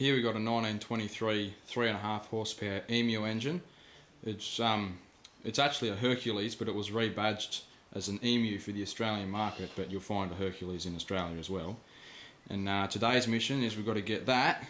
Here we got a 1923 3.5 horsepower Emu engine. It's actually a Hercules, but it was rebadged as an Emu for the Australian market, but you'll find a Hercules in Australia as well. And today's mission is we've got to get that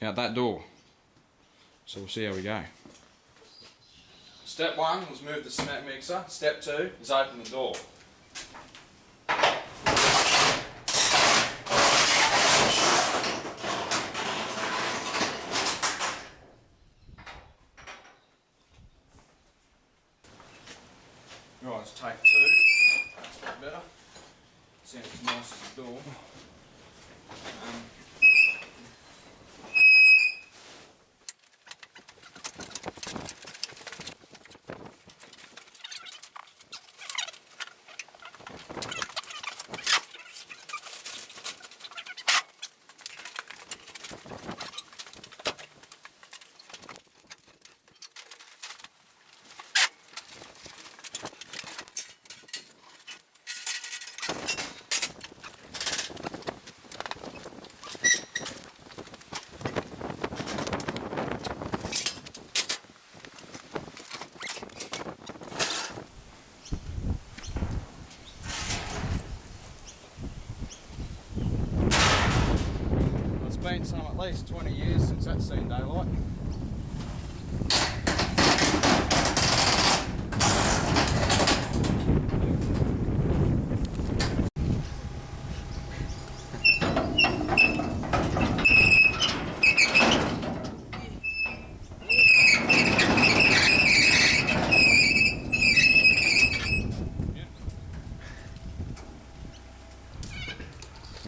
out that door. So we'll see how we go. Step 1 was move the cement mixer. Step 2 is open the door. Right, let's take 2. That's a bit better. Sounds as nice as the door. It's been at least 20 years since that's seen daylight.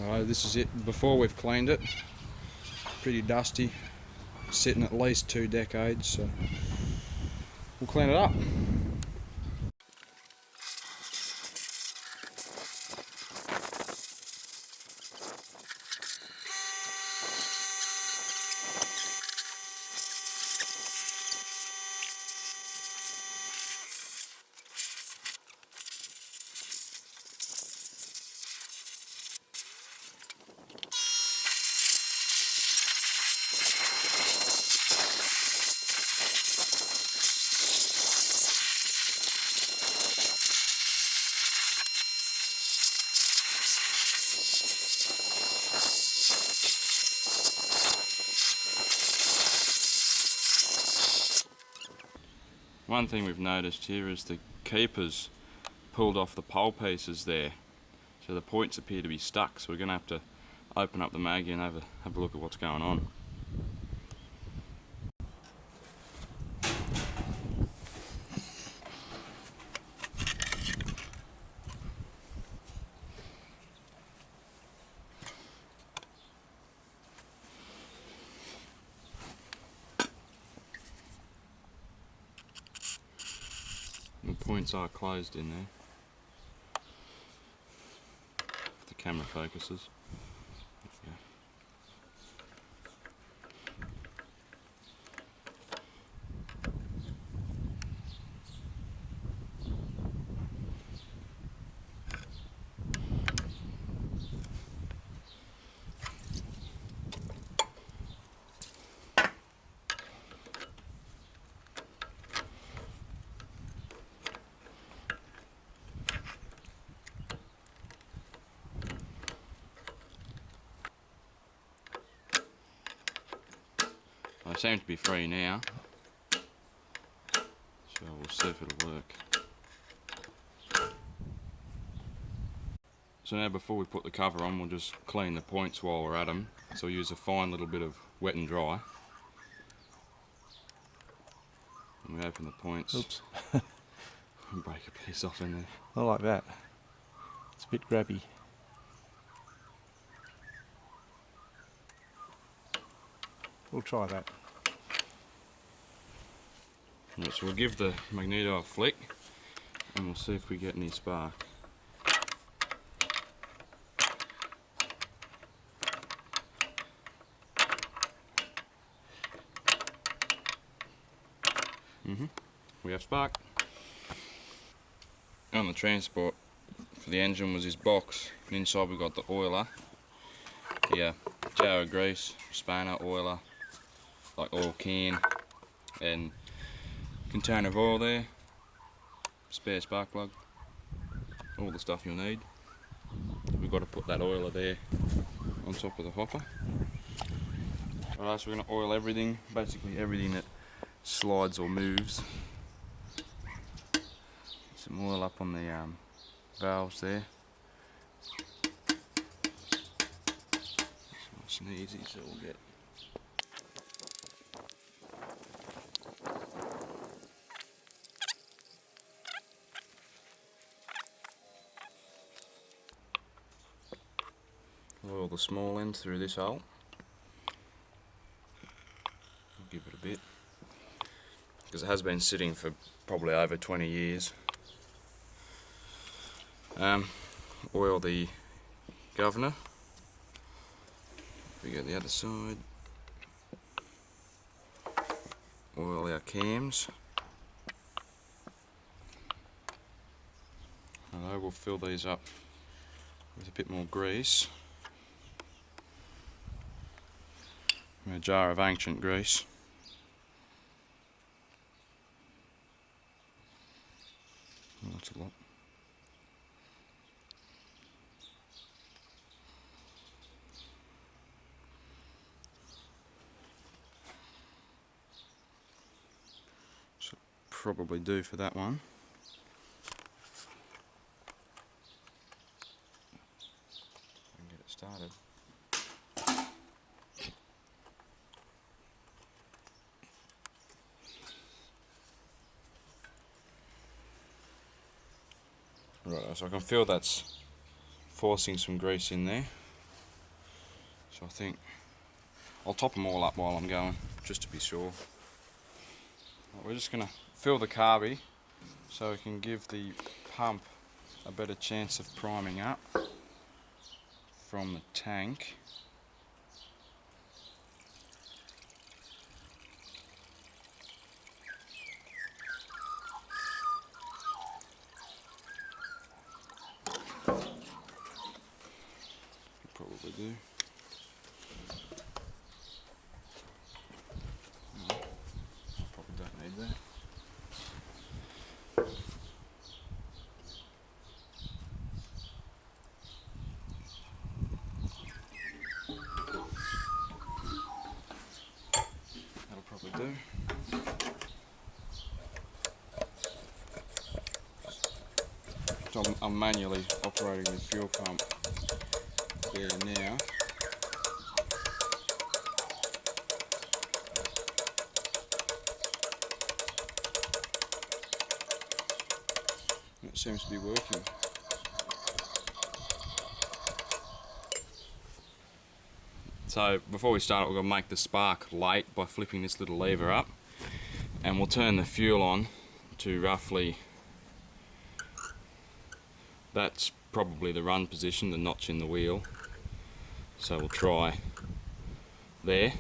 Alright, this is it before we've cleaned it. Pretty dusty, sitting at least 2 decades, so we'll clean it up. One thing we've noticed here is the keepers pulled off the pole pieces there, so the points appear to be stuck, so we're going to have to open up the maggie and have a look at what's going on. The points are closed in there, if the camera focuses. There They seem to be free now, so we'll see if it'll work. So now before we put the cover on, we'll just clean the points while we're at them. So we'll use a fine little bit of wet and dry. And we open the points. Oops. And break a piece off in there. I like that. It's a bit grabby. We'll try that. Right, so we'll give the magneto a flick and we'll see if we get any spark. We have spark. On the transport for the engine was this box, and inside we got the oiler, the jar of grease, spanner, oiler, like oil can, and container of oil there, spare spark plug, all the stuff you'll need. We've got to put that oiler there on top of the hopper. Alright, so we're going to oil everything, basically everything that slides or moves. Some oil up on the valves there. It's nice and easy, so we'll get oil the small end through this hole. Give it a bit, because it has been sitting for probably over 20 years. Oil the governor. We go the other side. Oil our cams. And we'll fill these up with a bit more grease. A jar of ancient grease. Oh, that's a lot. Should probably do for that one. And get it started. Right, so I can feel that's forcing some grease in there. So I think I'll top them all up while I'm going, just to be sure. Right, we're just going to fill the carby so we can give the pump a better chance of priming up from the tank. Probably do. No, probably don't need that. That'll probably do. So I'm manually operating the fuel pump there now. It seems to be working. So before we start, we're going to make the spark light by flipping this little lever up, and we'll turn the fuel on to roughly, that's probably the run position, the notch in the wheel. So we'll try there.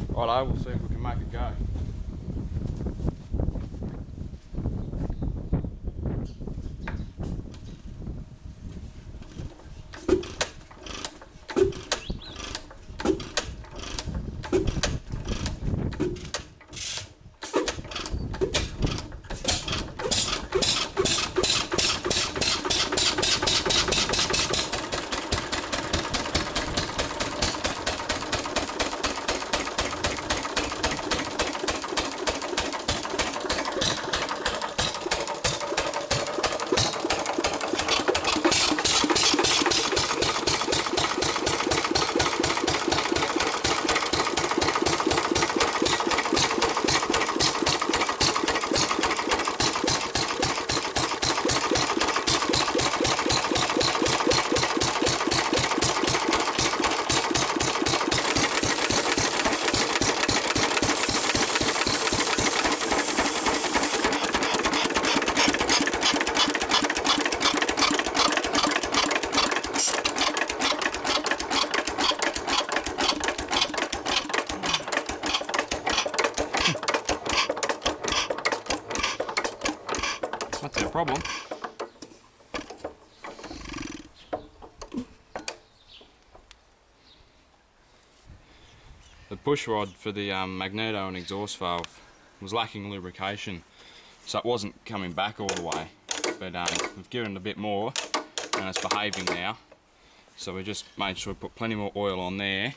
Righto, we'll see if we can make it go. That's our problem. The push rod for the magneto and exhaust valve was lacking lubrication, so it wasn't coming back all the way. But we've given it a bit more, and it's behaving now. So we just made sure we put plenty more oil on there,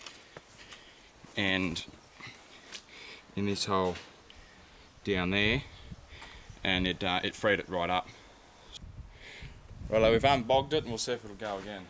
and in this hole down there, and it freed it right up. Righto, we've unbogged it, and we'll see if it'll go again.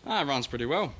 Ah, it runs pretty well.